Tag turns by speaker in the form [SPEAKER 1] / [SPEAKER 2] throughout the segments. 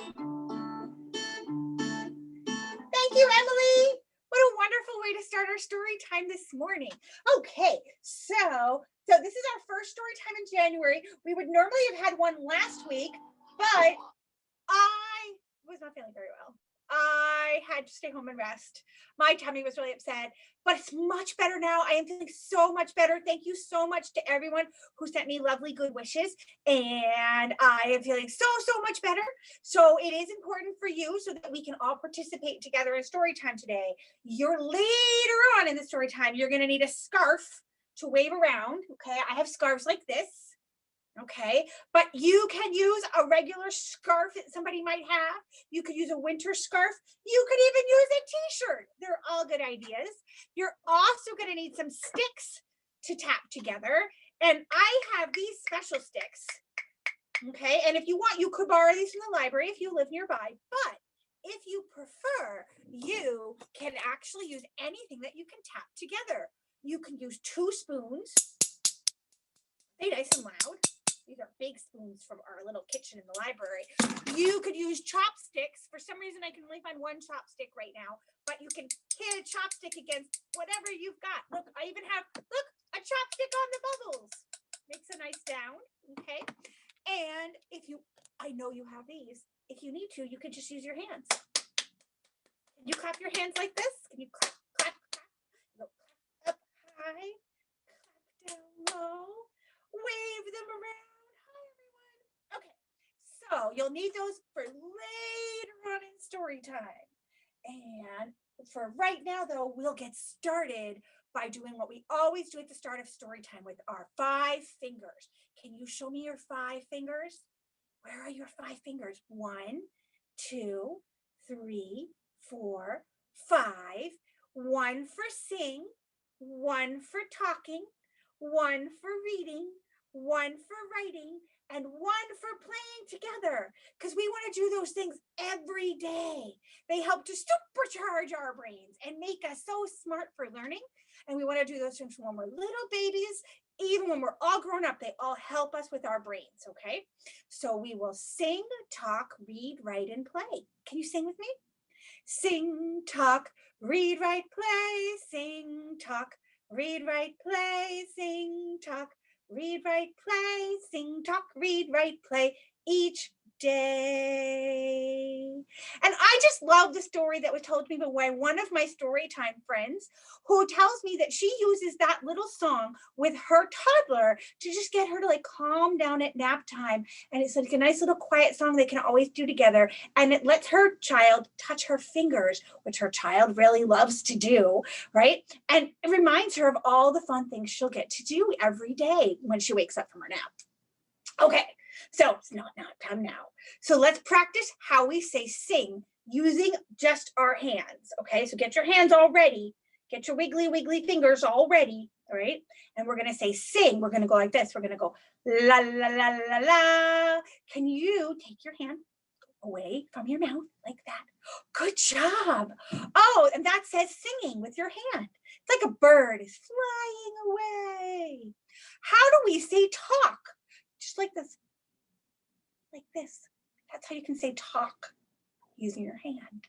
[SPEAKER 1] Thank you, Emily. What a wonderful way to start our story time this morning. Okay, so this is our first story time in January. We would normally have had one last week, but I was not feeling very well. I had to stay home and rest. My tummy was really upset, but it's much better now. I am feeling so much better. Thank you so much to everyone who sent me lovely good wishes. And I am feeling so much better. So it is important for you so that we can all participate together in story time today. You're later on in the story time, you're going to need a scarf to wave around. Okay, I have scarves like this. Okay, but you can use a regular scarf that somebody might have. You could use a winter scarf. You could even use a t-shirt. They're all good ideas. You're also going to need some sticks to tap together. And I have these special sticks. Okay, and if you want, you could borrow these from the library if you live nearby. But if you prefer, you can actually use anything that you can tap together. You can use 2 spoons. They're nice and loud. These are big spoons from our little kitchen in the library. You could use chopsticks. For some reason, I can only find one chopstick right now, but you can hit a chopstick against whatever you've got. Look, I even have, look, a chopstick on the bubbles. Makes a nice sound, okay? And if you, I know you have these. If you need to, you can just use your hands. Can you clap your hands like this? Can you clap, clap, clap? Go clap up high, clap down low, wave them around. So you'll need those for later on in story time. And for right now, though, we'll get started by doing what we always do at the start of story time with our 5 fingers. Can you show me your 5 fingers? Where are your 5 fingers? 1, 2, 3, 4, 5. 1 for sing, 1 for talking, 1 for reading, 1 for writing, and 1 for playing together, because we want to do those things every day. They help to supercharge our brains and make us so smart for learning. And we want to do those things when we're little babies, even when we're all grown up. They all help us with our brains, okay? So we will sing, talk, read, write, and play. Can you sing with me? Sing, talk, read, write, play. Sing, talk, read, write, play. Sing, talk, read, write, play, sing, talk, read, write, play each day. And I just love the story that was told to me by one of my story time friends, who tells me that she uses that little song with her toddler to just get her to like calm down at nap time. And it's like a nice little quiet song they can always do together. And it lets her child touch her fingers, which her child really loves to do, right? And it reminds her of all the fun things she'll get to do every day when she wakes up from her nap. Okay, so it's not nap time now. So let's practice how we say sing using just our hands. Okay, so get your hands all ready. Get your wiggly fingers all ready, all right? And we're gonna say sing. We're gonna go like this. We're gonna go la, la, la, la, la. Can you take your hand away from your mouth like that? Good job. Oh, and that says singing with your hand. It's like a bird is flying away. How do we say talk? Just like this. Like this. That's how you can say talk using your hand,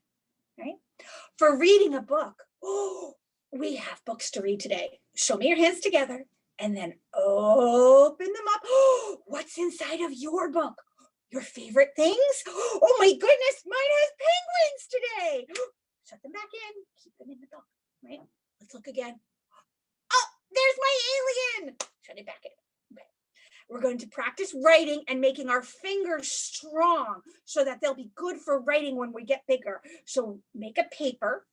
[SPEAKER 1] right? For reading a book, oh, we have books to read today. Show me your hands together and then open them up. Oh, what's inside of your book? Your favorite things? Oh my goodness, mine has penguins today. Shut them back in, keep them in the book, right? Let's look again. Oh, there's my alien. Shut it back in. Okay. We're going to practice writing and making our fingers strong so that they'll be good for writing when we get bigger. So make a paper,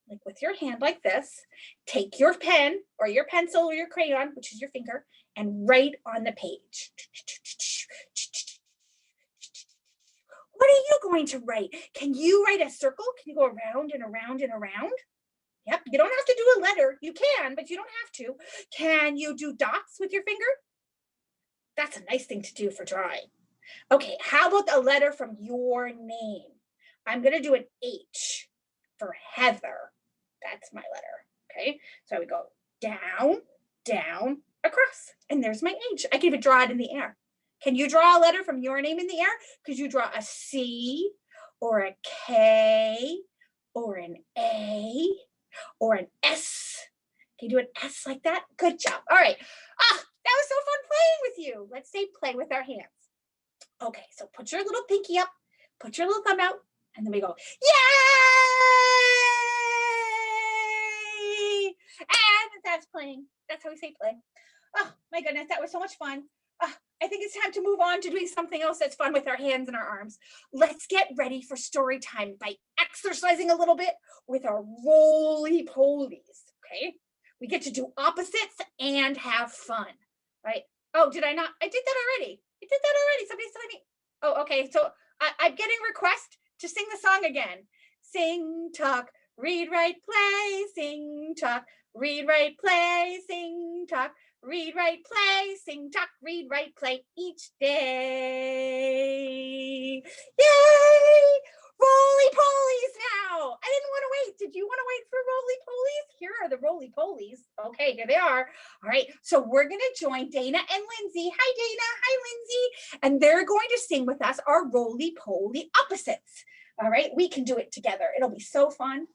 [SPEAKER 1] like with your hand like this. Take your pen or your pencil or your crayon, which is your finger, and write on the page. What are you going to write? Can you write a circle? Can you go around and around and around? Yep, you don't have to do a letter. You can, but you don't have to. Can you do dots with your finger? That's a nice thing to do for drawing. Okay, how about a letter from your name? I'm going to do an H for Heather. That's my letter, okay? So I would go down, down, across, and there's my H. I can even draw it in the air. Can you draw a letter from your name in the air? Could you draw a C, or a K, or an A, or an S? Can you do an S like that? Good job. All right. Ah, that was so fun playing with you. Let's say play with our hands. Okay, so put your little pinky up, put your little thumb out, and then we go, yay! And that's playing. That's how we say play. Oh my goodness, that was so much fun. I think it's time to move on to doing something else that's fun with our hands and our arms. Let's get ready for story time by exercising a little bit with our roly-polies, okay? We get to do opposites and have fun, right? Oh, did I not? I did that already. I did that already. Somebody's telling me. Oh, okay. So I'm getting a request to sing the song again. Sing, talk, read, write, play. Sing, talk, read, write, play. Sing, talk, read, write, play. Sing, talk, read, write, play each day. Yay! Roly-polies now. I didn't want to wait. Did you want to wait for roly-polies? Here are the roly-polies. Okay, here they are. All right, so we're going to join Dana and Lindsay. Hi, Dana. Hi, Lindsay. And they're going to sing with us our roly-poly opposites. All right, we can do it together. It'll be so fun.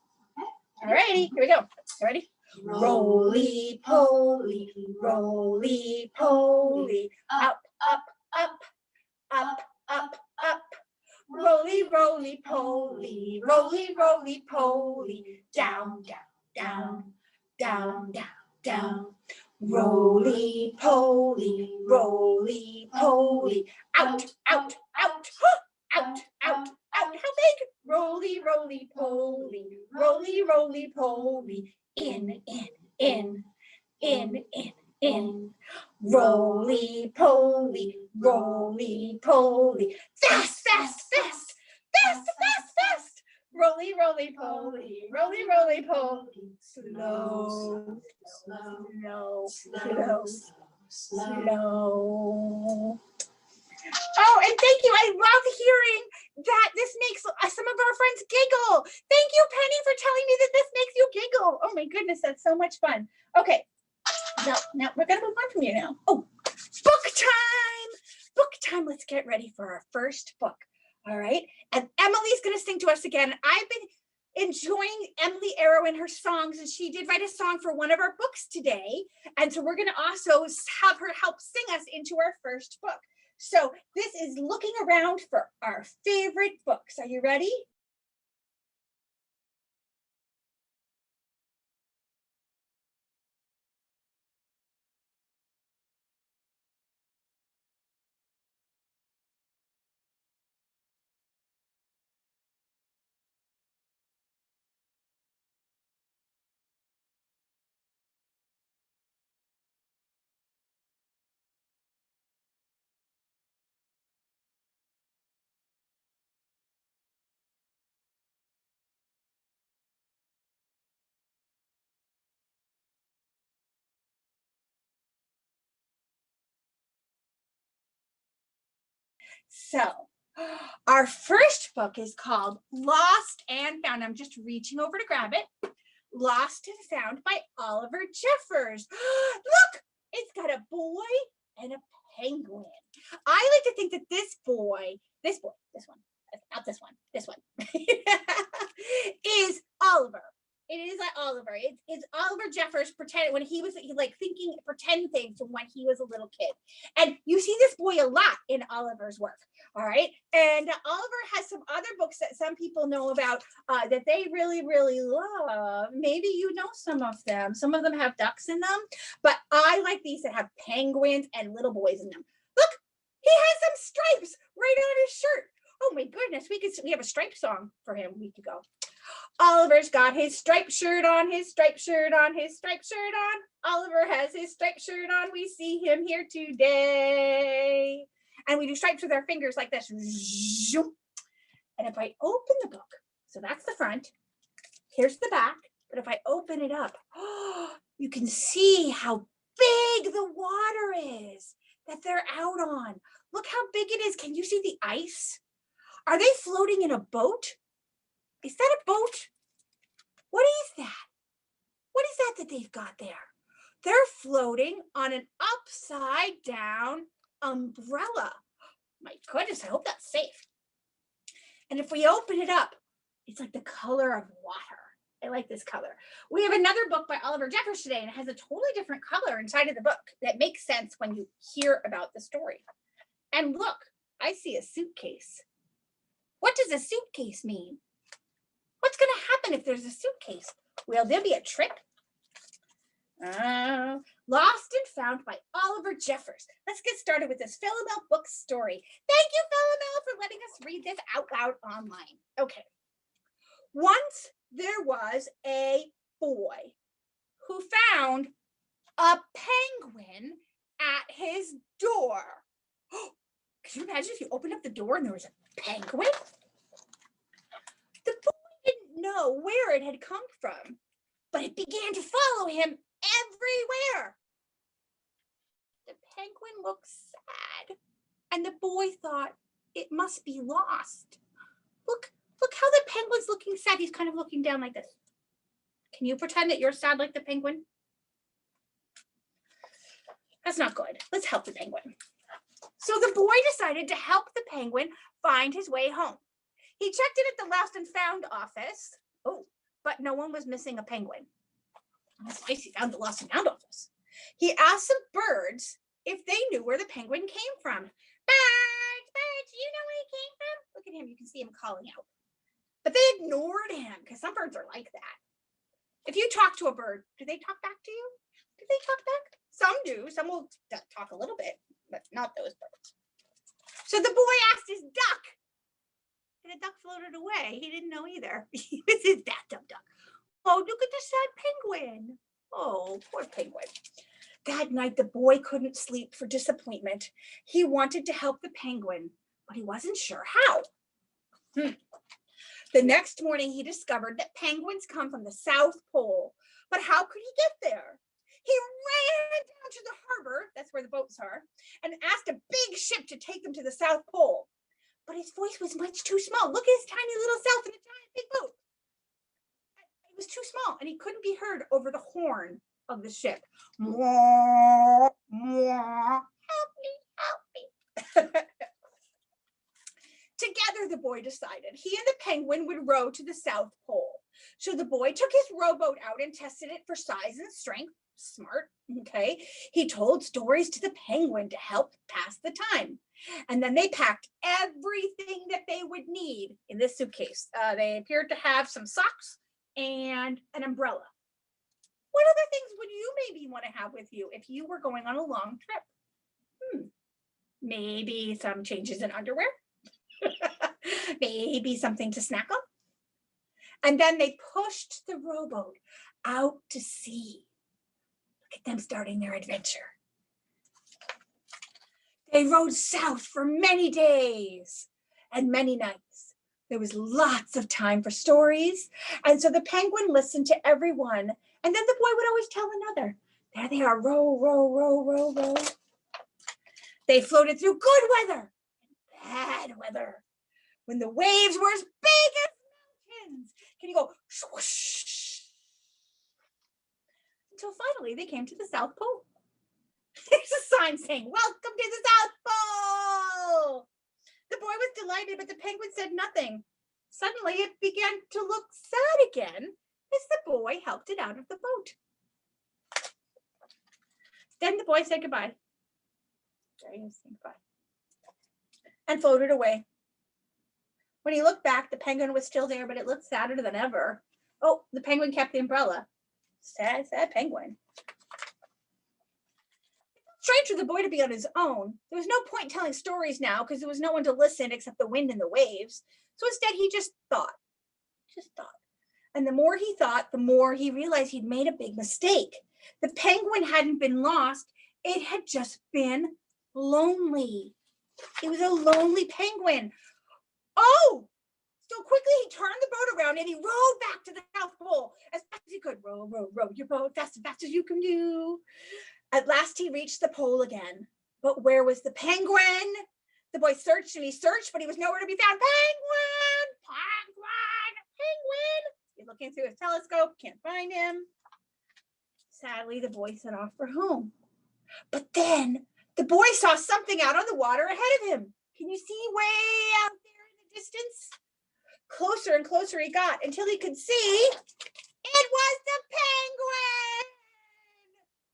[SPEAKER 1] All righty, here we go. You ready? Roly-poly, roly-poly, up, up, up, up, up, up. Roly, roly, poly, roly, roly, poly, down, down, down, down, down, down. Roly, poly, roly, poly, out, out, out, out, out, out. How big? Roly, roly, poly, roly, roly, poly, in, in, in, in, in. Roly, poly, roly, poly, fast, fast, fast, fast, fast, fast. Roly, roly, poly, roly, roly, poly, slow, slow, slow, slow. Oh, and thank you. I love hearing that this makes some of our friends giggle. Thank you, Penny, for telling me that this makes you giggle. Oh my goodness, that's so much fun. Okay, now we're gonna move on from you now. Oh, book time. Book time. Let's get ready for our first book. All right, and Emily's gonna sing to us again. I've been enjoying Emily Arrow and her songs, and she did write a song for one of our books today, and so we're gonna also have her help sing us into our first book. So this is looking around for our favorite books. Are you ready? So our first book is called Lost and Found. I'm just reaching over to grab it. Lost and Found by Oliver Jeffers. Look, it's got a boy and a penguin. I like to think that this one, not this one, this one, is Oliver. It is like Oliver. It's Oliver Jeffers when he was like thinking pretend things from when he was a little kid. And you see this boy a lot in Oliver's work. All right. And Oliver has some other books that some people know about that they really, really love. Maybe you know some of them. Some of them have ducks in them. But I like these that have penguins and little boys in them. Look, he has some stripes right on his shirt. Oh my goodness, we have a stripe song for him a week ago. Oliver's got his striped shirt on, his striped shirt on, his striped shirt on. Oliver has his striped shirt on. We see him here today. And we do stripes with our fingers like this. And if I open the book, so that's the front, here's the back. But if I open it up, you can see how big the water is that they're out on. Look how big it is. Can you see the ice? Are they floating in a boat? Is that a boat? What is that? What is that they've got there? They're floating on an upside down umbrella. My goodness, I hope that's safe. And if we open it up, it's like the color of water. I like this color. We have another book by Oliver Jeffers today, and it has a totally different color inside of the book that makes sense when you hear about the story. And look, I see a suitcase. What does a suitcase mean? What's going to happen if there's a suitcase? Well, there'll be a trick. Lost and Found by Oliver Jeffers. Let's get started with this Philomel book story. Thank you, Philomel, for letting us read this out loud online. Okay. Once there was a boy who found a penguin at his door. Can you imagine if you opened up the door and there was a penguin? The boy didn't know where it had come from, but it began to follow him everywhere. The penguin looked sad, and the boy thought it must be lost. Look how the penguin's looking sad. He's kind of looking down like this. Can you pretend that you're sad like the penguin? That's not good. Let's help the penguin. So the boy decided to help the penguin find his way home. He checked in at the Lost and Found office. Oh, but no one was missing a penguin. That's nice. He found the Lost and Found office. He asked some birds if they knew where the penguin came from. Birds, do you know where he came from? Look at him. You can see him calling out. But they ignored him because some birds are like that. If you talk to a bird, do they talk back to you? Do they talk back? Some do. Some will talk a little bit, but not those birds. So the boy asked his duck, and the duck floated away. He didn't know either. He was his bathtub duck. Oh, look at the sad penguin. Oh, poor penguin. That night, the boy couldn't sleep for disappointment. He wanted to help the penguin, but he wasn't sure how. The next morning, he discovered that penguins come from the South Pole. But how could he get there? He ran down to the harbor, that's where the boats are, and asked a big ship to take him to the South Pole. But his voice was much too small. Look at his tiny little self in a giant big boat. It was too small, and he couldn't be heard over the horn of the ship. Mwah, mwah, help me, help me. Together, the boy decided he and the penguin would row to the South Pole. So the boy took his rowboat out and tested it for size and strength. Smart, okay? He told stories to the penguin to help pass the time. And then they packed everything that they would need in this suitcase. They appeared to have some socks and an umbrella. What other things would you maybe want to have with you if you were going on a long trip? Maybe some changes in underwear. Maybe something to snack on. And then they pushed the rowboat out to sea. Look at them starting their adventure. They rowed south for many days and many nights. There was lots of time for stories. And so the penguin listened to everyone. And then the boy would always tell another. There they are, row, row, row, row, row. They floated through good weather and bad weather. When the waves were as big as mountains. Can you go swoosh? Until finally they came to the South Pole. There's a sign saying, "Welcome to the South Pole." The boy was delighted, but the penguin said nothing. Suddenly it began to look sad again as the boy helped it out of the boat. Then the boy said goodbye. And floated away. When he looked back, the penguin was still there, but it looked sadder than ever. Oh, the penguin kept the umbrella. Sad, sad penguin. Strange for the boy to be on his own. There was no point in telling stories now because there was no one to listen except the wind and the waves. So instead, he just thought. And the more he thought, the more he realized he'd made a big mistake. The penguin hadn't been lost. It had just been lonely. It was a lonely penguin. Oh, so quickly he turned the boat around and he rowed back to the South Pole as fast as he could. Row, row, row your boat fast as you can do. At last he reached the pole again. But where was the penguin? The boy searched and he searched, but he was nowhere to be found. Penguin! Penguin! Penguin! He's looking through his telescope, can't find him. Sadly, the boy set off for home. But then the boy saw something out on the water ahead of him. Can you see way out there in the distance? Closer and closer he got until he could see it was the penguin.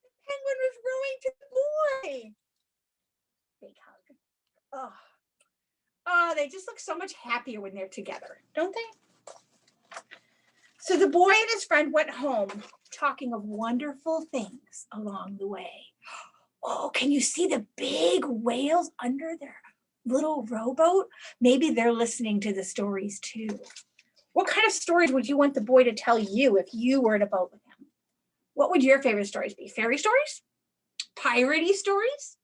[SPEAKER 1] The penguin was rowing to the boy. Big hug. Oh. Oh, they just look so much happier when they're together, don't they? So the boy and his friend went home talking of wonderful things along the way. Oh, can you see the big whales under their little rowboat? Maybe they're listening to the stories too. What kind of stories would you want the boy to tell you if you were in a boat with him? What would your favorite stories be? Fairy stories? Piratey stories?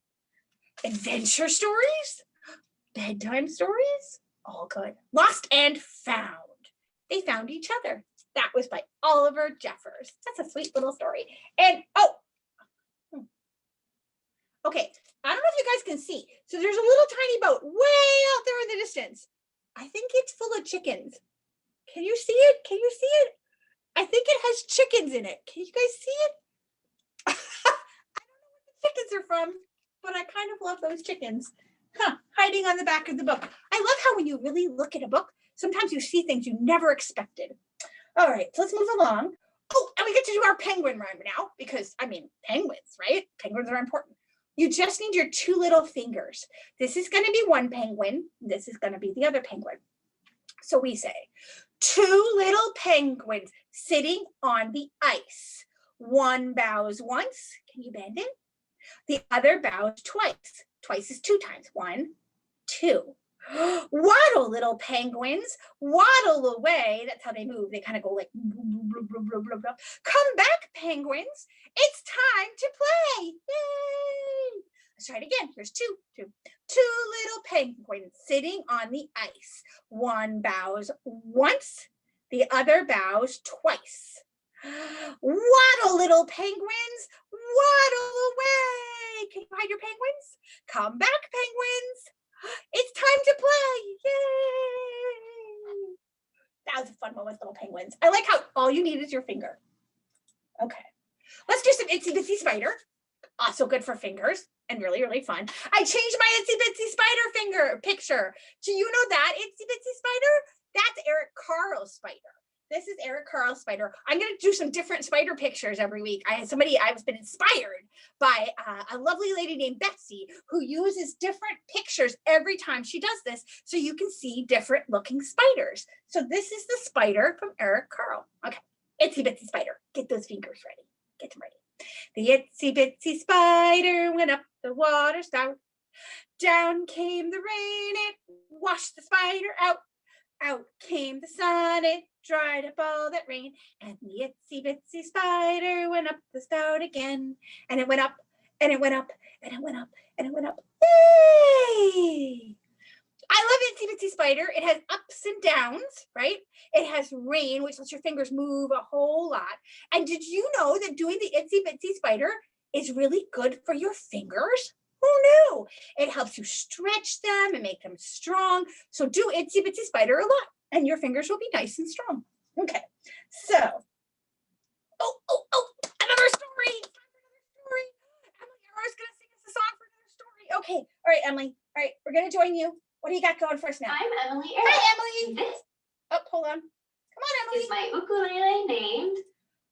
[SPEAKER 1] Adventure stories? Bedtime stories? All good. Lost and Found. They found each other. That was by Oliver Jeffers. That's a sweet little story. And, okay, I don't know if you guys can see. So there's a little tiny boat way out there in the distance. I think it's full of chickens. Can you see it? Can you see it? I think it has chickens in it. Can you guys see it? I don't know where the chickens are from, but I kind of love those chickens. Hiding on the back of the book. I love how when you really look at a book, sometimes you see things you never expected. All right, so let's move along. Oh, and we get to do our penguin rhyme now because, I mean, penguins, right? Penguins are important. You just need your two little fingers. This is going to be one penguin. This is going to be the other penguin. So we say, two little penguins sitting on the ice. One bows once. Can you bend it? The other bows twice. Twice is two times. 1, 2. Waddle, little penguins, waddle away. That's how they move. They kind of go like, come back, penguins. It's time to play. Yay! Let's try it again. Here's two. Two little penguins sitting on the ice. One bows once, the other bows twice. Waddle, little penguins, waddle away. Can you hide your penguins? Come back, penguins. It's time to play. Yay! That was a fun one with little penguins. I like how all you need is your finger. Okay. Let's do some Itsy Bitsy Spider. Also good for fingers and really, really fun. I changed my Itsy Bitsy Spider finger picture. Do you know that Itsy Bitsy Spider? That's Eric Carl's spider. This is Eric Carl's spider. I'm going to do some different spider pictures every week. I've been inspired by a lovely lady named Betsy who uses different pictures every time she does this so you can see different looking spiders. So this is the spider from Eric Carl. Okay, Itsy Bitsy Spider. Get those fingers ready. Get them ready. The itsy bitsy spider went up the water spout. Down came the rain. It washed the spider out. Out came the sun, it dried up all that rain, and the itsy bitsy spider went up the spout again, and it went up, and it went up, and it went up, and it went up. Yay! I love Itsy Bitsy Spider. It has ups and downs, right? It has rain, which lets your fingers move a whole lot. And did you know that doing the Itsy Bitsy Spider is really good for your fingers? Who knew? It helps you stretch them and make them strong. So do Itsy Bitsy Spider a lot, and your fingers will be nice and strong. Okay, so, another story. Emily Arrow's going to sing us a song for another story. Okay, all right, Emily. All right, we're going to join you. What do you got going for us now?
[SPEAKER 2] I'm Emily Arrow.
[SPEAKER 1] Hi, Emily.
[SPEAKER 2] This
[SPEAKER 1] hold on. Come on, Emily.
[SPEAKER 2] is my ukulele named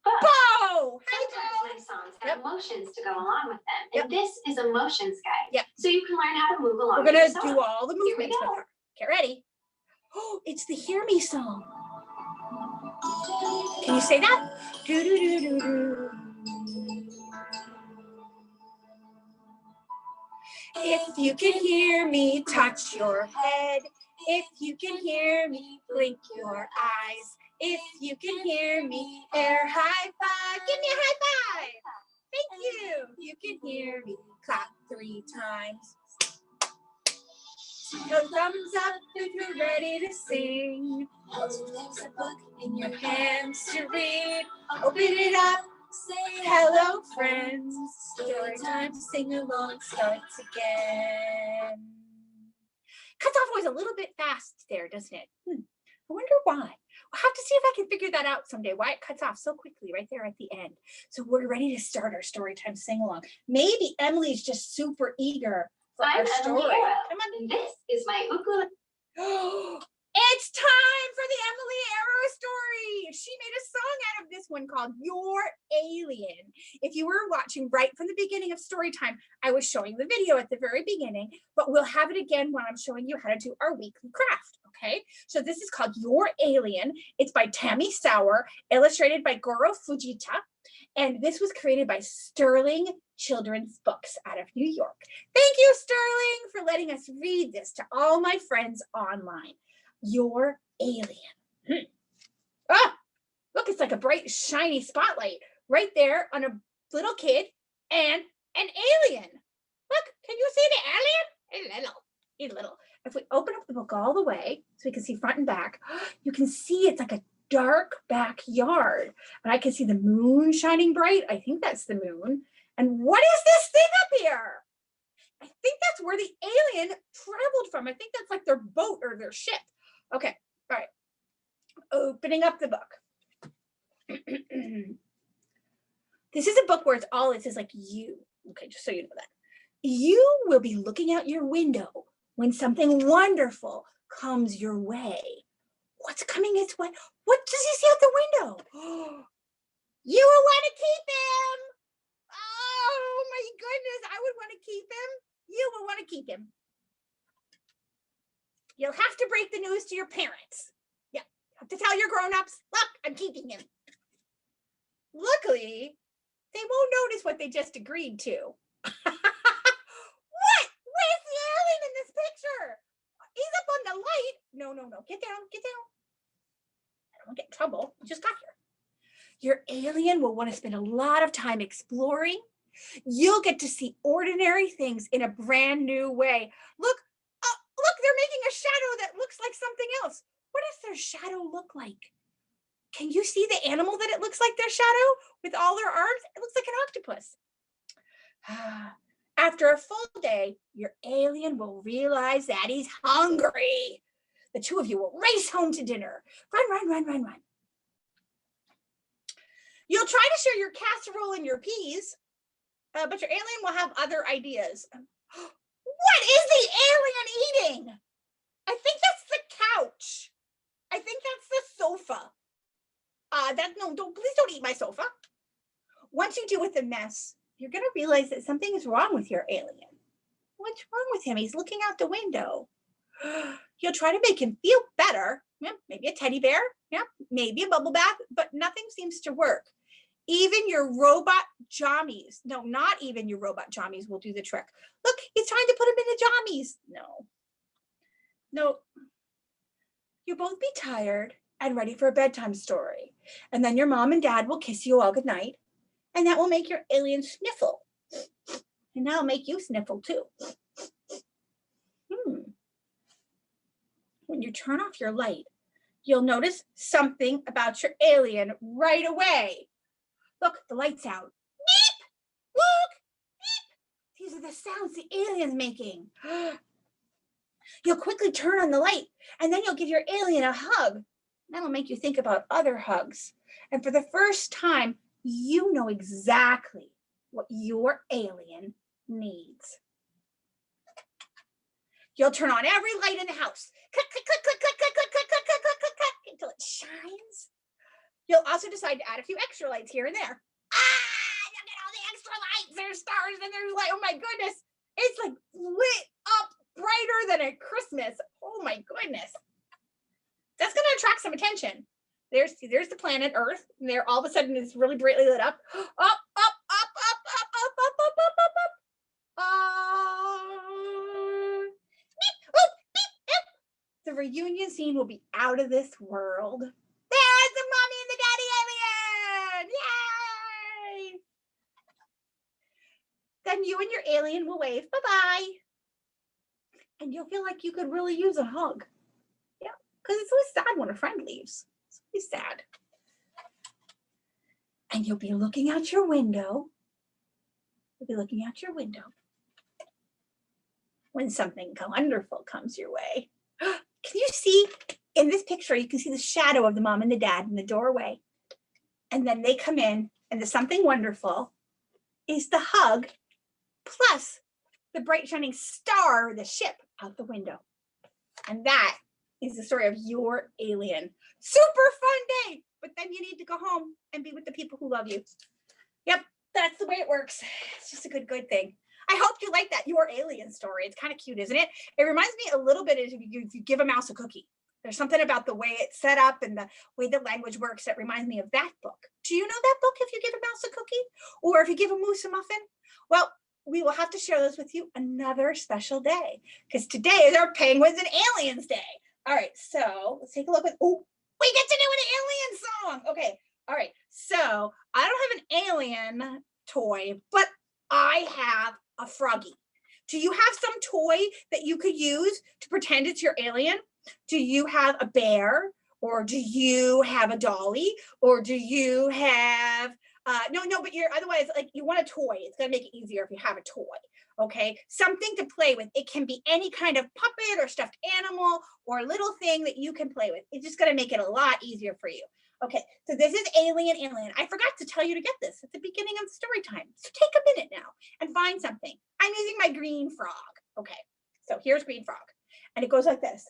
[SPEAKER 2] Bo.
[SPEAKER 1] Bo. Hi,
[SPEAKER 2] Sometimes
[SPEAKER 1] Bo.
[SPEAKER 2] my songs have emotions to go along with them.
[SPEAKER 1] Yep.
[SPEAKER 2] And this is Emotions Guide.
[SPEAKER 1] Yep.
[SPEAKER 2] So you can learn how to move along.
[SPEAKER 1] We're going to
[SPEAKER 2] with
[SPEAKER 1] do all the
[SPEAKER 2] Here we
[SPEAKER 1] movements
[SPEAKER 2] go.
[SPEAKER 1] with her. Get ready. Oh, it's the Hear Me song. Can you say that? Do, do, do, do, do. If you can hear me, touch your head. If you can hear me, blink your eyes. If you can hear me, air high five. Give me a high five. Thank you. You can hear me, clap 3 times. Go thumbs up if you're ready to sing. There's a book in your hands to read. Open it up. Say hello, friends. Story time, sing along starts again. Cuts off always a little bit fast there, doesn't it? I wonder why. We'll have to see if I can figure that out someday, why it cuts off so quickly right there at the end. So we're ready to start our story time sing along. Maybe Emily's just super eager for our story.
[SPEAKER 2] Emily Arrow.
[SPEAKER 1] Come on.
[SPEAKER 2] And this is my ukulele.
[SPEAKER 1] It's time for the Emily Arrow story. She made a song out of this one called Your Alien. If you were watching right from the beginning of story time, I was showing the video at the very beginning, but we'll have it again when I'm showing you how to do our weekly craft, okay? So this is called Your Alien. It's by Tammy Sauer, illustrated by Goro Fujita, and this was created by Sterling Children's Books out of New York. Thank you, Sterling, for letting us read this to all my friends online. Your Alien. Ah, look, it's like a bright, shiny spotlight right there on a little kid and an alien. Look, can you see the alien? A little. If we open up the book all the way so we can see front and back, you can see it's like a dark backyard. And I can see the moon shining bright. I think that's the moon. And what is this thing up here? I think that's where the alien traveled from. I think that's like their boat or their ship. Okay, all right. Opening up the book. This is a book where it's all it says like you. Okay, just so you know that. You will be looking out your window when something wonderful comes your way. What's coming its way? What does he see out the window? You will want to keep him. Oh my goodness, I would want to keep him. You will want to keep him. You'll have to break the news to your parents. Yeah, you have to tell your grown-ups, look, I'm keeping him. Luckily, they won't notice what they just agreed to. What? Where's the alien in this picture? He's up on the light. No. Get down. I don't want to get in trouble. We just got here. Your alien will want to spend a lot of time exploring. You'll get to see ordinary things in a brand new way. Look, they're making a shadow that looks like something else. What does their shadow look like? Can you see the animal that it looks like their shadow with all their arms? It looks like an octopus. After a full day, your alien will realize that he's hungry. The two of you will race home to dinner. Run. You'll try to share your casserole and your peas, but your alien will have other ideas. What is the alien eating? I think that's the couch. I think that's the sofa. Please don't eat my sofa. Once you deal with the mess, you're going to realize that something is wrong with your alien. What's wrong with him? He's looking out the window. You'll try to make him feel better. Yeah, maybe a teddy bear. Yeah, maybe a bubble bath, but nothing seems to work. Even your robot jammies. No, not even your robot jammies will do the trick. Look, he's trying to put him in the jammies. No. You'll both be tired and ready for a bedtime story. And then your mom and dad will kiss you all goodnight. And that will make your alien sniffle. And that'll make you sniffle too. When you turn off your light, you'll notice something about your alien right away. Look, the light's out. Beep! Look! Beep! These are the sounds the alien's making. You'll quickly turn on the light, and then you'll give your alien a hug. That'll make you think about other hugs. And for the first time, you know exactly what your alien needs. You'll turn on every light in the house. Click, click, click, click, click, click, click, click, click, click, click, click, click, until it shines. You'll also decide to add a few extra lights here and there. Look at all the extra lights. There's stars and there's light. Oh my goodness. It's like lit up brighter than a Christmas. Oh my goodness. That's going to attract some attention. There's the planet Earth. And there all of a sudden it's really brightly lit up. Up. The reunion scene will be out of this world. There's the mommy and the daddy alien! Yay! Then you and your alien will wave bye-bye. And you'll feel like you could really use a hug. Yeah, because it's always sad when a friend leaves. It's always sad. And you'll be looking out your window. When something wonderful comes your way. Can you see in this picture, you can see the shadow of the mom and the dad in the doorway. And then they come in, and the something wonderful is the hug plus the bright shining star, the ship out the window. And that is the story of your alien. Super fun day, but then you need to go home and be with the people who love you. Yep, that's the way it works. It's just a good thing. I hope you like that Your Alien story. It's kind of cute, isn't it? It reminds me a little bit of if you give a mouse a cookie. There's something about the way it's set up and the way the language works that reminds me of that book. Do you know that book, If You Give a Mouse a Cookie? Or If You Give a Moose a Muffin? Well, we will have to share those with you another special day, because today is our Penguins and Aliens Day. All right, so let's take a look at, oh, we get to do an alien song. Okay, all right, so I don't have an alien toy, but I have a froggy. Do you have some toy that you could use to pretend it's your alien? Do you have a bear, or do you have a dolly, or do you have no, but you're otherwise like you want a toy. It's gonna make it easier if you have a toy. Okay, something to play with. It can be any kind of puppet or stuffed animal or little thing that you can play with. It's just gonna make it a lot easier for you. Okay, so this is Alien. I forgot to tell you to get this at the beginning of the story time. So take a minute now and find something. I'm using my green frog. Okay, so here's green frog. And it goes like this.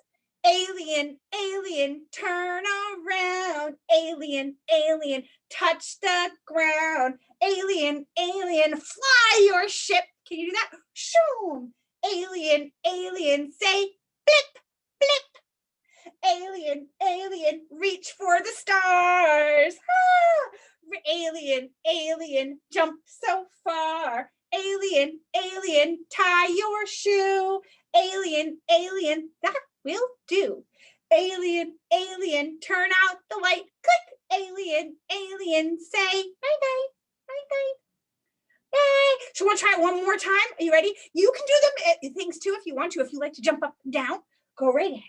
[SPEAKER 1] Alien, alien, turn around. Alien, alien, touch the ground. Alien, alien, fly your ship. Can you do that? Shoo! Alien, alien, say blip, blip. Alien, alien, reach for the stars. Ah! Alien, alien, jump so far. Alien, alien, tie your shoe. Alien, alien, that will do. Alien, alien, turn out the light. Click. Alien, alien, say night-night, night-night. Yay. So we'll try it one more time. Are you ready? You can do them things too if you want to. If you like to jump up and down, go right ahead.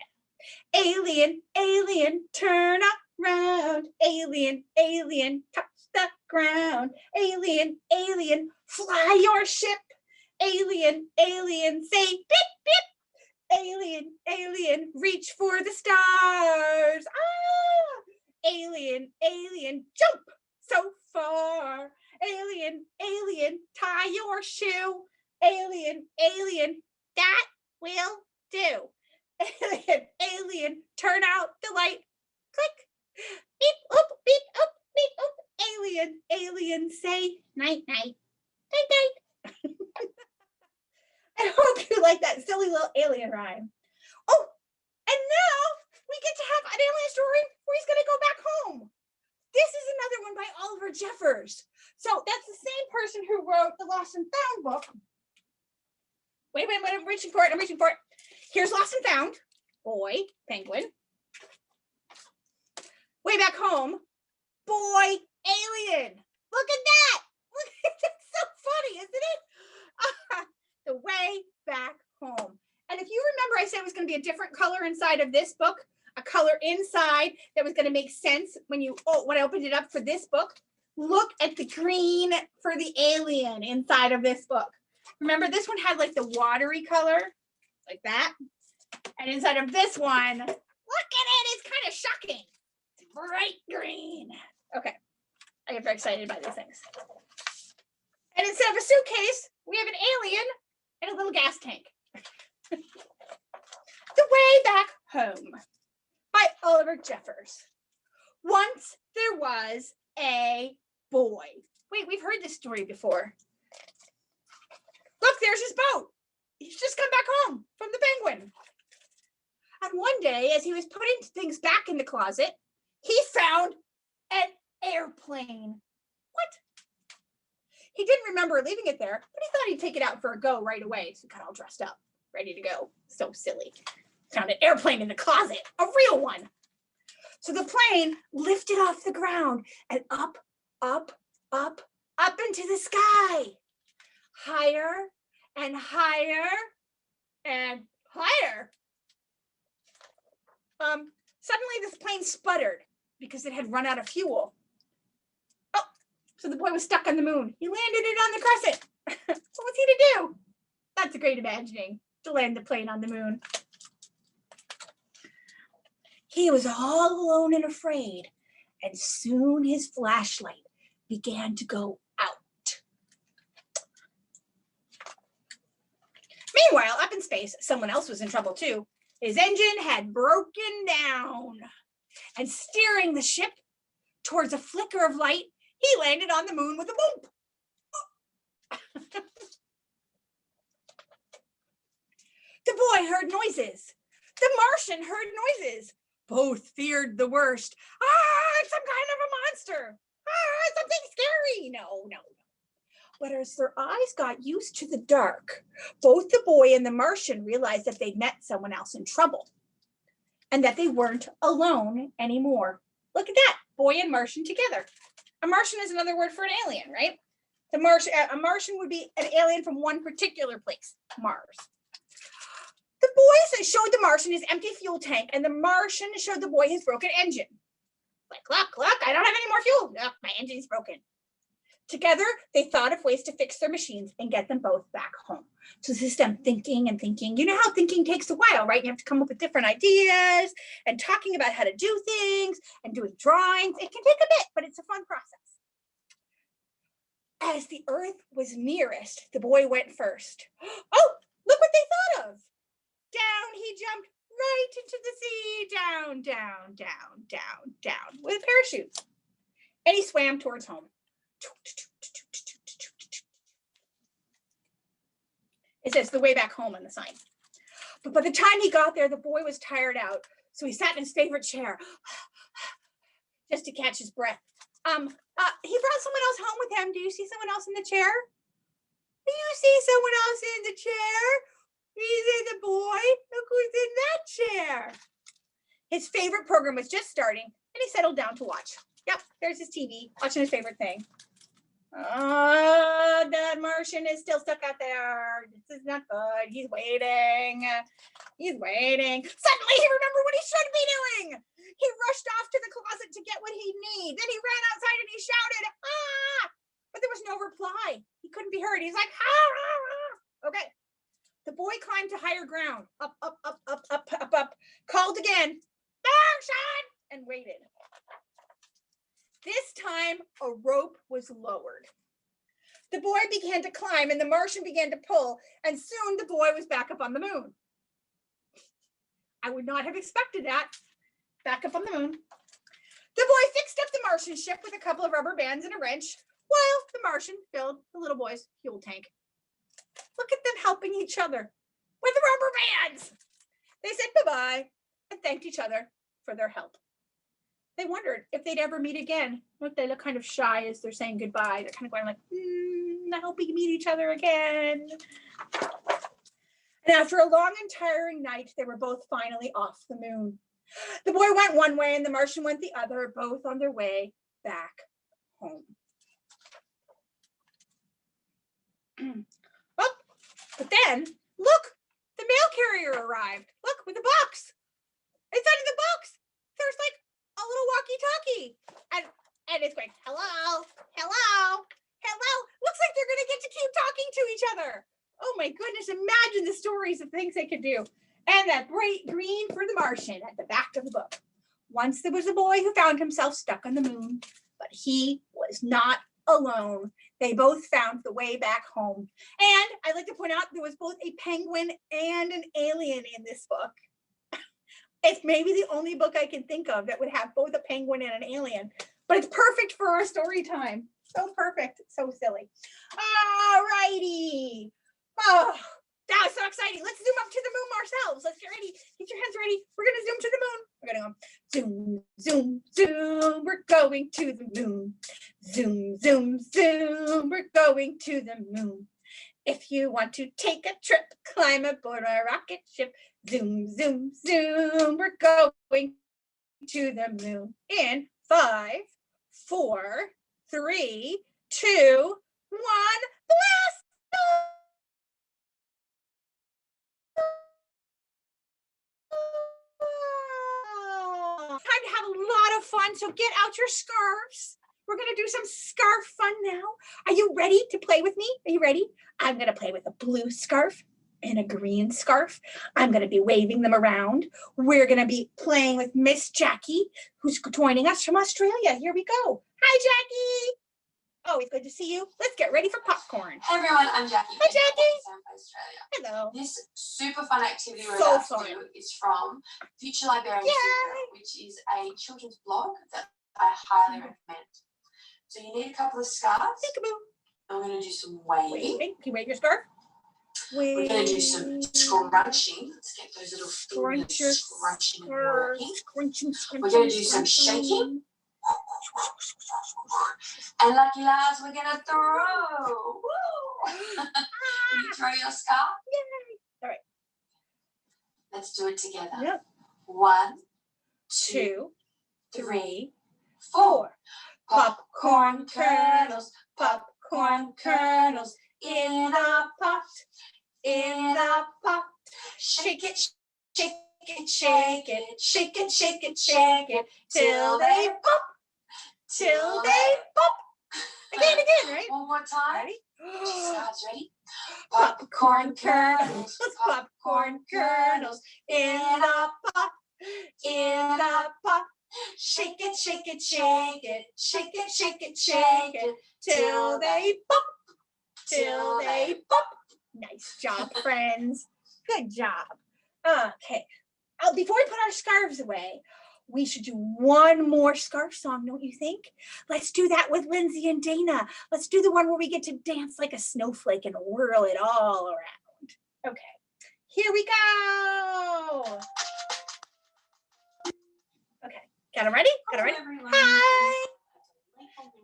[SPEAKER 1] Alien, alien, turn around. Alien, alien, touch the ground. Alien, alien, fly your ship. Alien, alien, say beep, beep. Alien, alien, reach for the stars. Ah! Alien, alien, jump so far. Alien, alien, tie your shoe. Alien, alien, that will do. Alien, alien, turn out the light. Click. Beep, up, beep, up, beep, up. Alien, alien, say night, night, night, night. I hope you like that silly little alien rhyme. Oh, and now we get to have an alien story where he's going to go back home. This is another one by Oliver Jeffers. So that's the same person who wrote the Lost and Found book. Wait, I'm reaching for it. Here's Lost and Found. Boy, penguin. Way back home. Boy, alien. Look at that. Look, it's so funny, isn't it? The way back home. And if you remember, I said it was going to be a different color inside of this book, a color inside that was going to make sense when I opened it up for this book. Look at the green for the alien inside of this book. Remember, this one had like the watery color, like that. And inside of this one, look at it, it's kind of shocking. It's bright green. Okay, I get very excited by these things. And instead of a suitcase, we have an alien and a little gas tank. The Way Back Home by Oliver Jeffers. Once there was a boy. Wait, we've heard this story before. Look, there's his boat. He's just come back home from the penguin. And one day, as he was putting things back in the closet, he found an airplane. What? He didn't remember leaving it there, but he thought he'd take it out for a go right away. So he got all dressed up, ready to go. So silly. Found an airplane in the closet, a real one. So the plane lifted off the ground and up, up, up, up into the sky. Higher and higher and higher. Suddenly this plane sputtered because it had run out of fuel. Oh, so the boy was stuck on the moon. He landed it on the crescent. What was he to do? That's a great imagining, to land the plane on the moon. He was all alone and afraid, and soon his flashlight began to go out. Meanwhile, up in space, someone else was in trouble too. His engine had broken down, and steering the ship towards a flicker of light, he landed on the moon with a boom. The boy heard noises. The Martian heard noises. Both feared the worst. It's some kind of a monster. Something scary. No. But as their eyes got used to the dark, both the boy and the Martian realized that they'd met someone else in trouble and that they weren't alone anymore. Look at that, boy and Martian together. A Martian is another word for an alien, right? A Martian would be an alien from one particular place, Mars. The boys showed the Martian his empty fuel tank, and the Martian showed the boy his broken engine. Like, look, I don't have any more fuel. Look, my engine's broken. Together, they thought of ways to fix their machines and get them both back home. So this is them thinking and thinking. You know how thinking takes a while, right? You have to come up with different ideas and talking about how to do things and doing drawings. It can take a bit, but it's a fun process. As the Earth was nearest, the boy went first. Oh, look what they thought of. Down he jumped right into the sea, down with a parachute. And he swam towards home. It says the way back home on the sign. But by the time he got there, the boy was tired out. So he sat in his favorite chair just to catch his breath. He brought someone else home with him. Do you see someone else in the chair? Do you see someone else in the chair? He's the boy. Look who's in that chair. His favorite program was just starting, and he settled down to watch. Yep, there's his TV, watching his favorite thing. That Martian is still stuck out there. This is not good. He's waiting. Suddenly, he remembered what he should be doing. He rushed off to the closet to get what he needed. Then he ran outside and he shouted, But there was no reply. He couldn't be heard. He's like, Okay. The boy climbed to higher ground. Up. Called again. Martian! And waited. This time, a rope was lowered. The boy began to climb and the Martian began to pull, and soon the boy was back up on the moon. I would not have expected that. Back up on the moon. The boy fixed up the Martian ship with a couple of rubber bands and a wrench, while the Martian filled the little boy's fuel tank. Look at them helping each other with the rubber bands. They said bye-bye and thanked each other for their help. They wondered if they'd ever meet again. Look, they look kind of shy as they're saying goodbye. They're kind of going like, I hope we can meet each other again. And after a long and tiring night, they were both finally off the moon. The boy went one way and the Martian went the other, both on their way back home. But then, look, the mail carrier arrived. Look, with a box. Inside of the box, there's like a little walkie-talkie. And it's going, hello. Looks like they're going to get to keep talking to each other. Oh my goodness, imagine the stories of things they could do. And that bright green for the Martian at the back of the book. Once there was a boy who found himself stuck on the moon, but he was not alone. They both found the way back home. And I'd like to point out there was both a penguin and an alien in this book. It's maybe the only book I can think of that would have both a penguin and an alien, but it's perfect for our story time. So perfect, so silly. All righty. Oh, that was so exciting. Let's zoom up to the moon ourselves. Let's get ready. Get your hands ready. We're going to zoom to the moon. We're going to go zoom, zoom, zoom. We're going to the moon. Zoom, zoom, zoom. We're going to the moon. If you want to take a trip, climb aboard my rocket ship. Zoom, zoom, zoom. We're going to the moon. In 5, 4, 3, 2, 1. Blast! Time to have a lot of fun, so get out your scarves. We're going to do some scarf fun now. Are you ready to play with me? Are you ready? I'm going to play with a blue scarf and a green scarf. I'm going to be waving them around. We're going to be playing with Miss Jackie, who's joining us from Australia. Here we go. Hi, Jackie. Always good to see you. Let's get ready for popcorn.
[SPEAKER 3] Hey everyone, I'm Jackie.
[SPEAKER 1] Hi, Jackie.
[SPEAKER 3] Australia.
[SPEAKER 1] Hello.
[SPEAKER 3] This super fun activity we're
[SPEAKER 1] So
[SPEAKER 3] about
[SPEAKER 1] fun.
[SPEAKER 3] to do is from Future Librarian
[SPEAKER 1] Yay.
[SPEAKER 3] Superhero, which is a children's blog that I highly recommend. So you need a couple of scarves.
[SPEAKER 1] Peekaboo.
[SPEAKER 3] And we're going to do some waving.
[SPEAKER 1] Wait. Can you wave your scarf?
[SPEAKER 3] We're going to do some scrunching. Let's get those little fingers scrunching and working. We're going to do some shaking. And lucky Lars, we're going to throw. Woo! Can you throw your scarf?
[SPEAKER 1] Yay. All right.
[SPEAKER 3] Let's do it together.
[SPEAKER 1] Yep.
[SPEAKER 3] 1, 2,
[SPEAKER 1] 2, 3,
[SPEAKER 3] 4.
[SPEAKER 1] Popcorn kernels, popcorn kernels in a pot, in a pot. Shake it, shake it, shake it, shake it, shake it, shake it, till they pop, till they pop. Again, right?
[SPEAKER 3] One more time.
[SPEAKER 1] Ready?
[SPEAKER 3] Scarves ready?
[SPEAKER 1] Popcorn kernels, popcorn kernels in a pot, in a pot. Shake it, shake it, shake it, shake it, shake it, shake it, till they pop, till they pop. Nice job, friends. Good job. Okay. Before we put our scarves away, we should do one more scarf song, don't you think? Let's do that with Lindsay and Dana. Let's do the one where we get to dance like a snowflake and whirl it all around. Okay. Here we go. Okay. Got it ready? Got it ready? Hi.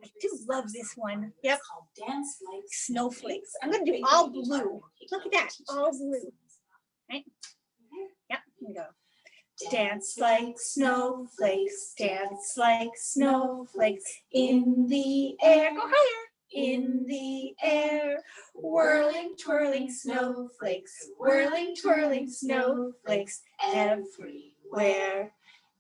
[SPEAKER 1] I do love this one. Yep.
[SPEAKER 3] It's called Dance Like
[SPEAKER 1] Snowflakes. I'm going to do all blue. Look at that. All blue. Right? Yep. Here we go. Dance like snowflakes. Dance like snowflakes. In the air. Go higher. In the air. Whirling, twirling snowflakes. Whirling, twirling snowflakes. Everywhere.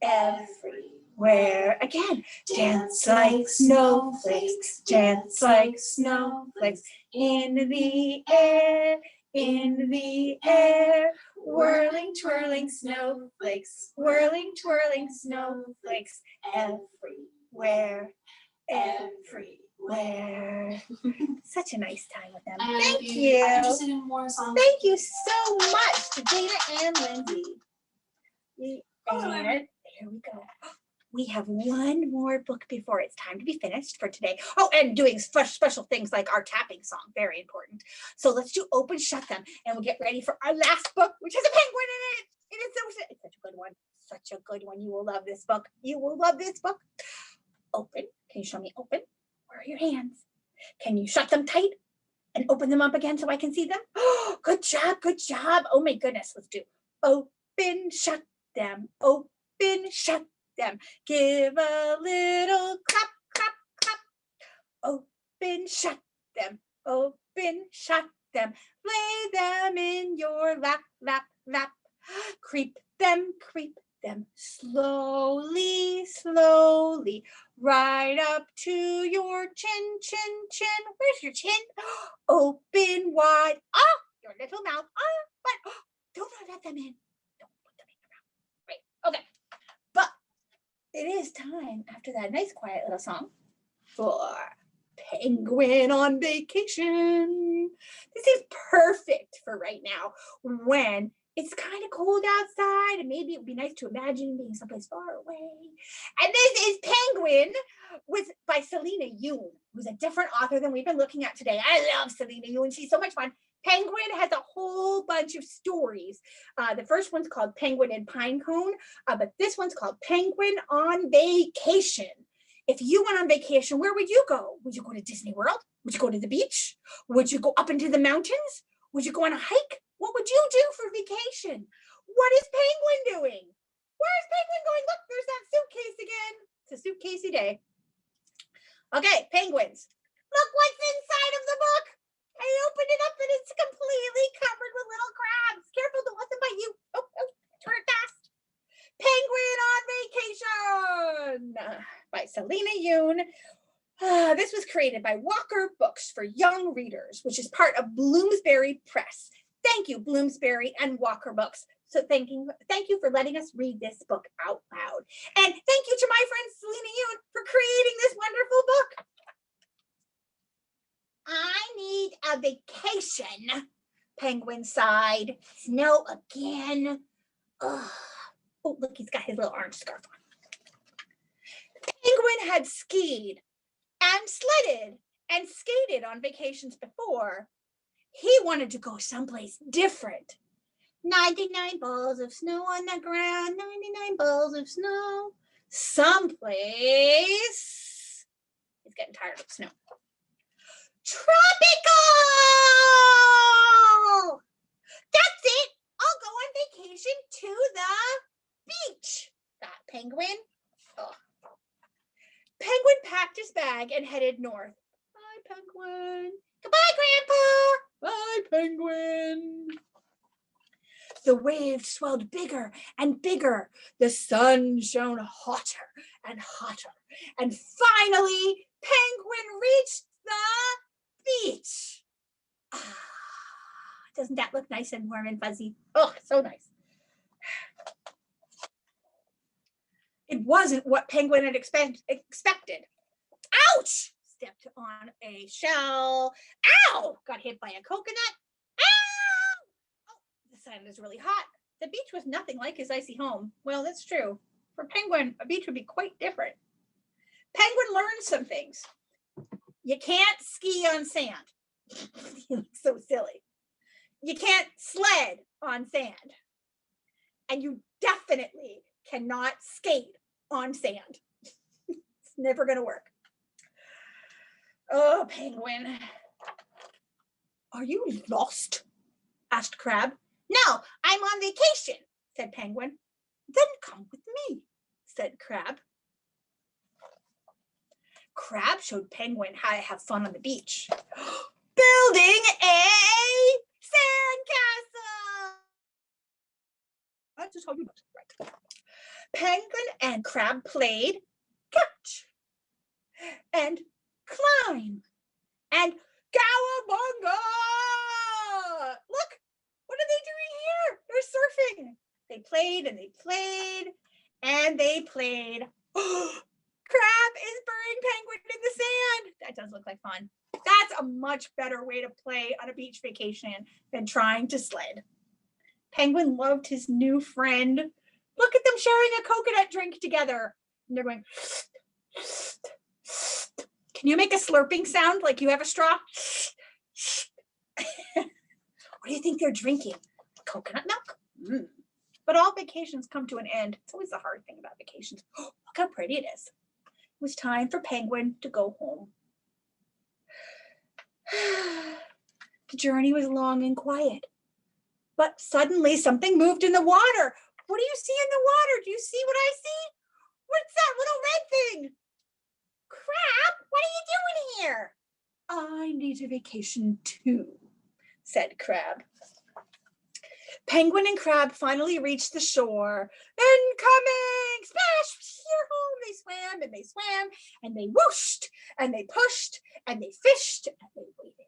[SPEAKER 1] Everywhere. Again, dance like snowflakes, dance like snowflakes, in the air, whirling, twirling snowflakes, whirling, twirling snowflakes, everywhere, everywhere. Such a nice time with them. Thank you.
[SPEAKER 3] I'm interested in more songs.
[SPEAKER 1] Thank you so much to Dana and Lindsay. And here we go. We have one more book before it's time to be finished for today. Oh, and doing special things like our tapping song, very important. So let's do open, shut them, and we'll get ready for our last book, which has a penguin in it. It's such a good one. Such a good one. You will love this book. You will love this book. Open. Can you show me open? Where are your hands? Can you shut them tight and open them up again so I can see them? Oh, good job. Good job. Oh my goodness. Let's do open, shut them, open, shut them. Give a little clap, clap, clap. Open, shut them, open, shut them. Lay them in your lap, lap, lap. Creep them, slowly, slowly, right up to your chin, chin, chin. Where's your chin? Open wide. Oh, your little mouth. Oh, but don't let them in. Okay, but it is time after that nice quiet little song for Penguin on Vacation. This is perfect for right now when it's kind of cold outside and maybe it would be nice to imagine being someplace far away. And this is Penguin by Selena Yoon, who's a different author than we've been looking at today. I love Selena Yoon. She's so much fun. Penguin has a whole bunch of stories. The first one's called Penguin and Pinecone, but this one's called Penguin on Vacation. If you went on vacation, where would you go? Would you go to Disney World? Would you go to the beach? Would you go up into the mountains? Would you go on a hike? What would you do for vacation? What is Penguin doing? Where is Penguin going? Look, there's that suitcase again. It's a suitcasey day. Okay, penguins. Look what's inside of the book. I opened it up and it's completely covered with little crabs. Careful, don't let them bite you. Oh, turn it fast. Penguin on Vacation by Selena Yoon. This was created by Walker Books for Young Readers, which is part of Bloomsbury Press. Thank you, Bloomsbury and Walker Books. So thank you for letting us read this book out loud. And thank you to my friend Selena Yoon for creating this wonderful book. vacation, Penguin sighed. Snow again. Ugh. Oh, look, he's got his little orange scarf on. Penguin had skied and sledded and skated on vacations before. He wanted to go someplace different. 99 balls of snow on the ground, 99 balls of snow. Someplace. He's getting tired of snow. Tropical! That's it. I'll go on vacation to the beach, thought Penguin. Oh. Penguin packed his bag and headed north. Bye, Penguin. Goodbye, Grandpa. Bye, Penguin. The waves swelled bigger and bigger. The sun shone hotter and hotter. And finally, Penguin reached the beach. Ah, doesn't that look nice and warm and fuzzy? Oh, so nice. It wasn't what Penguin had expected. Ouch! Stepped on a shell. Ow! Got hit by a coconut. Ow! Oh, the sun is really hot. The beach was nothing like his icy home. Well, that's true. For Penguin, a beach would be quite different. Penguin learned some things. You can't ski on sand. He looks so silly. You can't sled on sand. And you definitely cannot skate on sand. It's never going to work. Oh, Penguin. Are you lost? Asked Crab. No, I'm on vacation, said Penguin. Then come with me, said Crab. Crab showed Penguin how to have fun on the beach. Building a sandcastle. That's just how you do it. Right. Penguin and Crab played catch and climb and cowabunga. Look, what are they doing here? They're surfing. They played and they played and they played. Crab is burying Penguin in the sand. That does look like fun. That's a much better way to play on a beach vacation than trying to sled. Penguin loved his new friend. Look at them sharing a coconut drink together. And they're going. Can you make a slurping sound like you have a straw? What do you think they're drinking? Coconut milk? Mm. But all vacations come to an end. It's always the hard thing about vacations. Oh, look how pretty it is. It was time for Penguin to go home. The journey was long and quiet. But suddenly something moved in the water. What do you see in the water? Do you see what I see? What's that little red thing? Crab, what are you doing here? I need a vacation too, said Crab. Penguin and Crab finally reached the shore. Incoming! Splash! Here home! They swam and they swam and they whooshed and they pushed and they fished and they waited.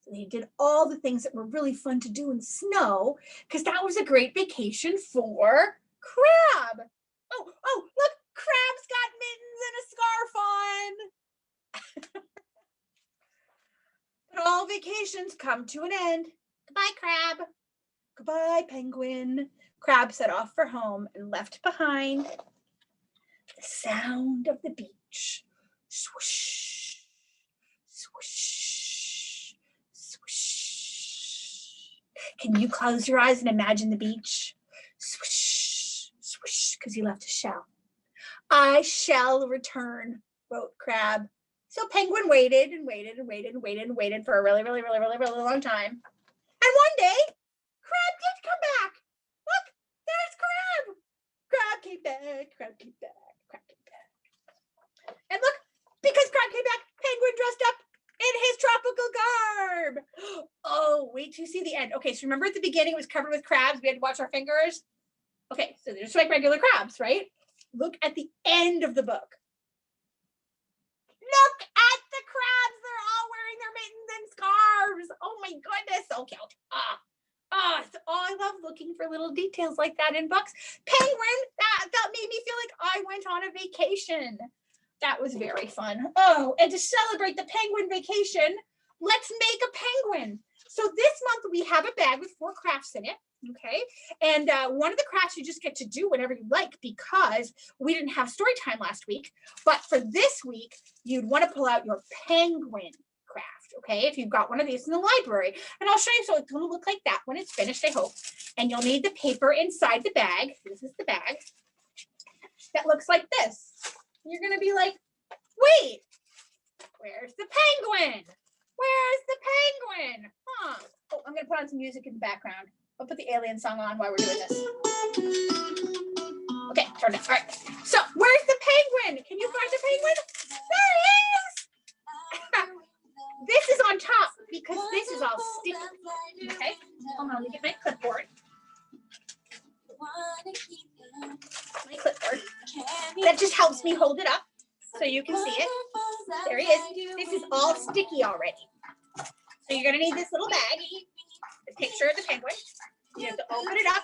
[SPEAKER 1] So they did all the things that were really fun to do in snow because that was a great vacation for Crab. Oh, look, Crab's got mittens and a scarf on. But all vacations come to an end. Goodbye, Crab. Goodbye, Penguin. Crab set off for home and left behind the sound of the beach. Swoosh, swoosh, swoosh. Can you close your eyes and imagine the beach? Swoosh, swoosh, because you left a shell. I shall return, wrote Crab. So Penguin waited and waited and waited and waited and waited for a really, really, really, really, really long time. And one day, Crab did come back. Look, there's Crab. Crab came back, Crab came back, Crab came back. And look, because Crab came back, Penguin dressed up in his tropical garb. Oh, wait till you see the end. Okay, so remember at the beginning it was covered with crabs. We had to watch our fingers. Okay, so they're just like regular crabs, right? Look at the end of the book. Look at the crabs. They're all wearing their mittens and scarves. Oh my goodness, so cute. I love looking for little details like that in books. Penguin, that made me feel like I went on a vacation. That was very fun. Oh, and to celebrate the Penguin vacation, let's make a penguin. So this month we have a bag with 4 crafts in it. Okay. And one of the crafts you just get to do whenever you like because we didn't have story time last week. But for this week, you'd want to pull out your penguin craft. Okay. If you've got one of these in the library, and I'll show you. So it's going to look like that when it's finished, I hope. And you'll need the paper inside the bag. This is the bag that looks like this. You're going to be like, wait, where's the penguin? Where's the penguin? Huh. Oh, I'm going to put on some music in the background. I'll put the alien song on while we're doing this. Okay, turn it. All right. So where's the penguin? Can you find the penguin? There he is. This is on top because this is all sticky. Okay. Hold on, let me get my clipboard. My clipboard. That just helps me hold it up so you can see it. There he is. This is all sticky already. So you're gonna need this little bag, the picture of the penguin. You have to open it up.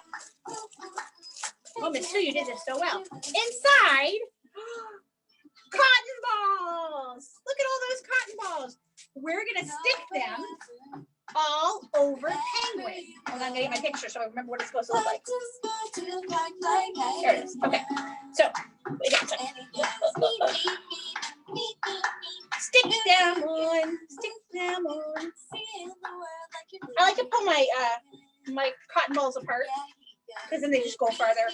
[SPEAKER 1] Oh, Miss Sue, you did this so well. Inside, cotton balls. Look at all those cotton balls. We're gonna stick them all over penguin. Hold on, I'm getting my picture so I remember what it's supposed to look like. There it is. Okay. So, wait a second. Stick them on. Stick them on. I like to pull my my cotton balls apart because then they just go farther.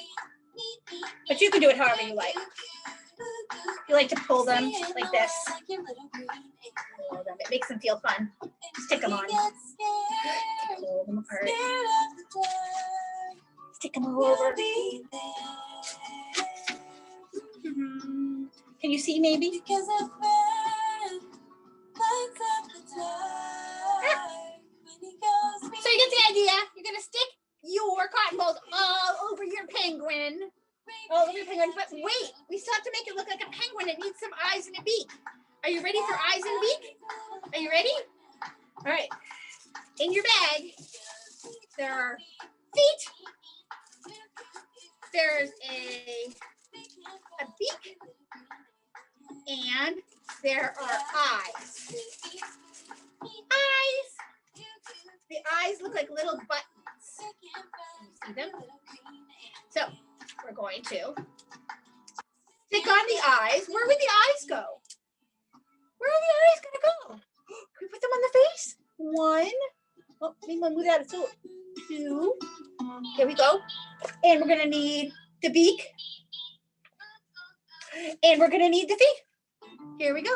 [SPEAKER 1] But you can do it however you like. You like to pull them like this. Pull them. It makes them feel fun. Stick them on. Pull them apart. Stick them all over. Can you see maybe? So you get the idea. You're going to stick your cotton balls all over your penguin. All over your penguin. But wait, we still have to make it look like a penguin. It needs some eyes and a beak. Are you ready for eyes and beak? Are you ready? All right. In your bag, there are feet. There's a beak. And there are eyes. Eyes. The eyes look like little buttons. You see them? So we're going to stick on the eyes. Where would the eyes go? Where are the eyes going to go? Can we put them on the face? 1. Oh, maybe I'll move that. So 2. Here we go. And we're going to need the beak. And we're going to need the feet. Here we go.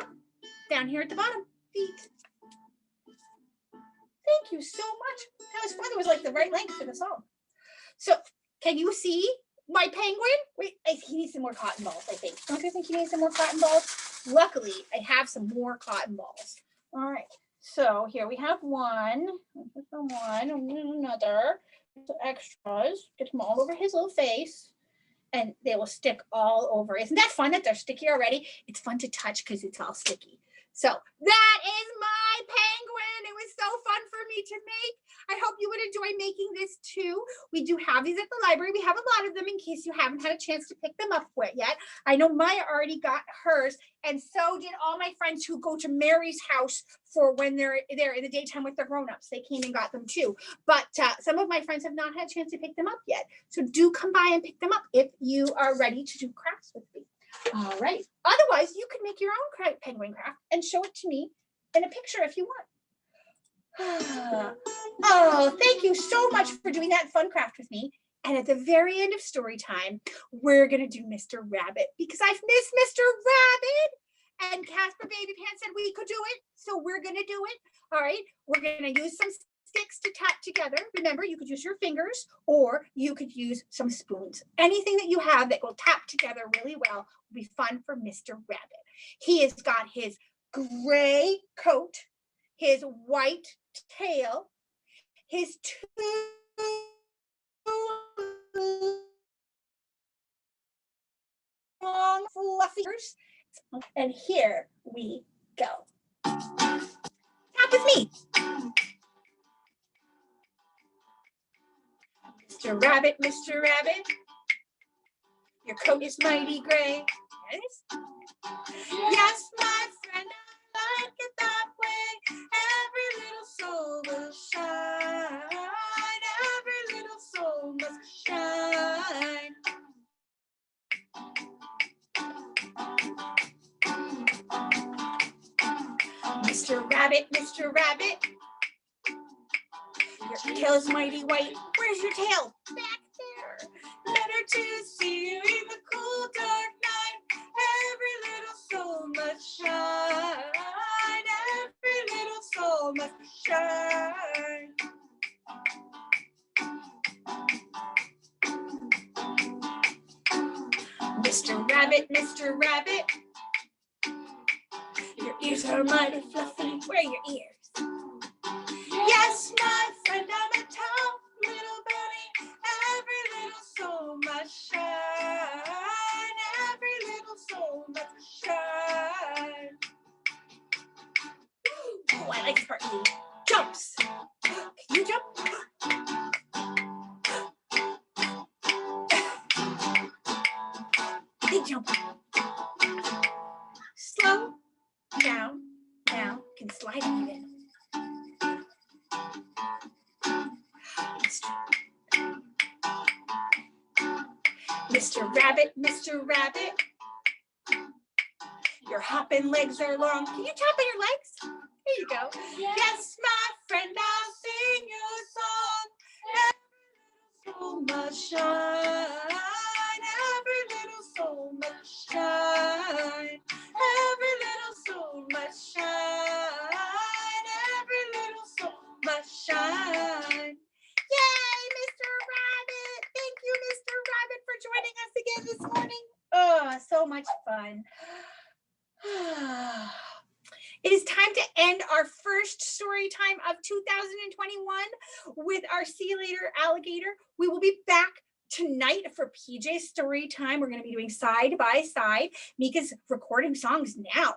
[SPEAKER 1] Down here at the bottom. Feet. Thank you so much. That was fun. It was like the right length for the song. So can you see my penguin? Wait, he needs some more cotton balls, I think. Don't you think he needs some more cotton balls? Luckily, I have some more cotton balls. All right. So here we have one. Another. So extras. Get them all over his little face. And they will stick all over. Isn't that fun that they're sticky already? It's fun to touch because it's all sticky. So that is my penguin. It was so fun for me to make. I hope you would enjoy making this too. We do have these at the library. We have a lot of them in case you haven't had a chance to pick them up yet. I know Maya already got hers, and so did all my friends who go to Mary's house for when they're there in the daytime with their grown-ups. They came and got them too. But some of my friends have not had a chance to pick them up yet. So do come by and pick them up if you are ready to do crafts with me. All right. Otherwise, you can make your own penguin craft and show it to me in a picture if you want. Oh, thank you so much for doing that fun craft with me. And at the very end of story time, we're going to do Mr. Rabbit because I've missed Mr. Rabbit. And Casper Baby Pants said we could do it. So we're going to do it. All right. We're going to use some sticks to tap together. Remember, you could use your fingers or you could use some spoons. Anything that you have that will tap together really well will be fun for Mr. Rabbit. He has got his gray coat, his white tail, his 2 long fluffy ears, and here we go. Tap with me. Mr. Rabbit, Mr. Rabbit, your coat is mighty gray. Yes, my friend, I like it that way. Every Mr. Rabbit, Mr. Rabbit. Your tail's mighty white. Where's your tail? Back there. Better to see you in the cool dark night. Every little soul must shine. Every little soul must shine. Mr. Rabbit, Mr. Rabbit. Your ears are mighty fluffy. Where are your ears? Yes, my friend, I'm a tall little bunny. Every little soul must shine. Every little soul must shine. Oh, I like this part. Jumps. Can you jump? Big jump. Slow down. Now can slide even. Mr. Rabbit, Mr. Rabbit. Your hopping legs are long. Can you tap on your legs? There you go. Yes, my friend, I'll sing you a song. Every little soul must shine. Every little soul must shine. Every little soul must shine. Every little soul must shine. Yay, Mr. Rabbit. Thank you, Mr. Rabbit, for joining us again this morning. Oh, so much fun. It is time to end our first story time of 2021 with our See You Later Alligator. We will be back tonight for PJ's story time. We're going to be doing side by side. Mika's recording songs now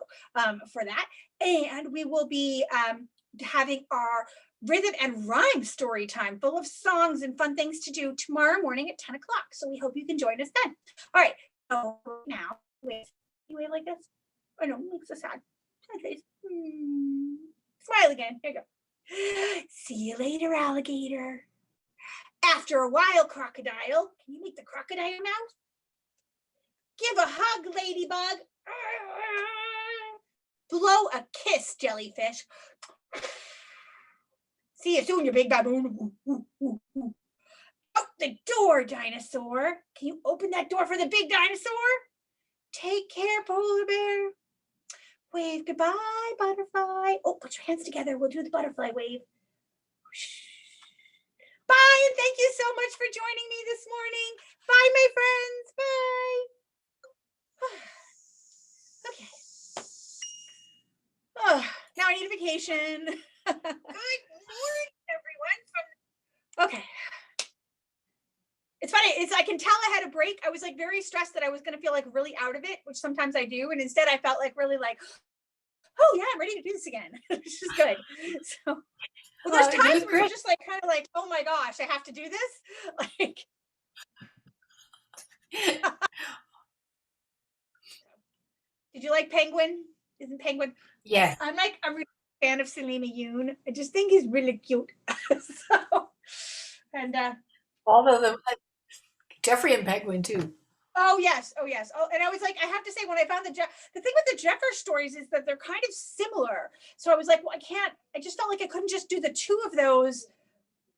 [SPEAKER 1] for that. And we will be having our rhythm and rhyme story time full of songs and fun things to do tomorrow morning at 10 o'clock. So we hope you can join us then. All right. So now, wave like this. I know, it makes us sad. Face. Smile again. Here you go. See you later, alligator. After a while, crocodile. Can you make the crocodile mouth? Give a hug, ladybug. Blow a kiss, jellyfish. See you soon, you big baboon. Out the door, dinosaur. Can you open that door for the big dinosaur? Take care, polar bear. Wave goodbye, butterfly. Oh, put your hands together. We'll do the butterfly wave. Bye, and thank you so much for joining me this morning. Bye, my friends. Bye. Okay. Oh, now I need a vacation. Good morning, everyone. Okay. It's funny, I can tell I had a break. I was like very stressed that I was gonna feel like really out of it, which sometimes I do. And instead I felt like really like, oh yeah, I'm ready to do this again. Which is good. So well, there's times where you're just like kind of like, oh my gosh, I have to do this. Like did you like Penguin? Isn't Penguin?
[SPEAKER 3] Yeah.
[SPEAKER 1] I'm like a really fan of Selena Yoon. I just think he's really cute. So and
[SPEAKER 3] all of them. Jeffrey and Penguin too.
[SPEAKER 1] Oh yes. Oh, and I was like, I have to say, when I found the thing with the Jeffers stories is that they're kind of similar. So I was like, well, I just felt like I couldn't just do the two of those.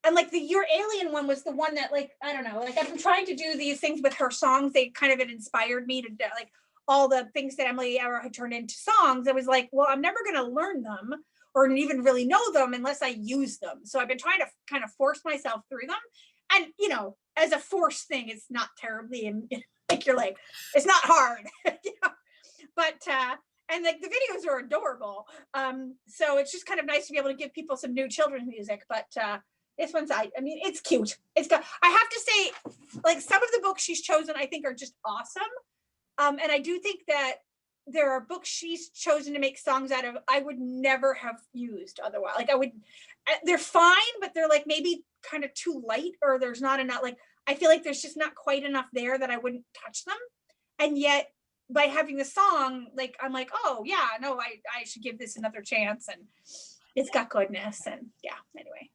[SPEAKER 1] And like the Your Alien one was the one that like, I don't know, like I've been trying to do these things with her songs. They kind of had inspired me to like all the things that Emily ever had turned into songs. I was like, well, I'm never going to learn them or even really know them unless I use them. So I've been trying to kind of force myself through them. And, you know, as a force thing, it's not terribly, like you're like, it's not hard, you know? But, and like the videos are adorable. So it's just kind of nice to be able to give people some new children's music. But this one's, I mean, it's cute. It's got, I have to say, like some of the books she's chosen, I think are just awesome. And I do think that there are books she's chosen to make songs out of, I would never have used otherwise. Like they're fine, but they're like maybe kind of too light, or there's not enough, like, I feel like there's just not quite enough there that I wouldn't touch them. And yet by having the song, like, I'm like, oh yeah, no, I should give this another chance. And it's got goodness. And yeah, anyway,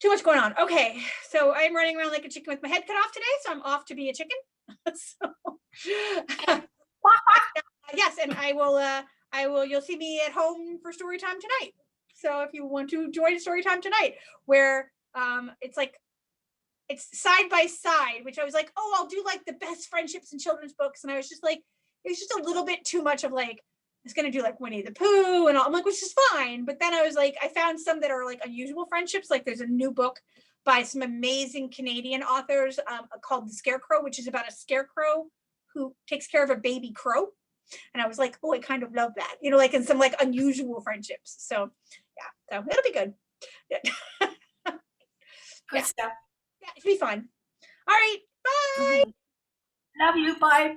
[SPEAKER 1] too much going on. Okay. So I'm running around like a chicken with my head cut off today. So I'm off to be a chicken. So yes. And I will, you'll see me at home for story time tonight. So if you want to join story time tonight, where it's like, it's side by side, which I was like, oh, I'll do like the best friendships in children's books. And I was just like, it was just a little bit too much of like, I was gonna do like Winnie the Pooh and all. I'm like, which is fine. But then I was like, I found some that are like unusual friendships. Like there's a new book by some amazing Canadian authors called The Scarecrow, which is about a scarecrow who takes care of a baby crow. And I was like, oh, I kind of love that, you know, like in some like unusual friendships. So yeah, so it'll be good. Yeah.
[SPEAKER 3] Good stuff.
[SPEAKER 1] Yeah, it should be fun. All right, bye.
[SPEAKER 3] Love you. Bye.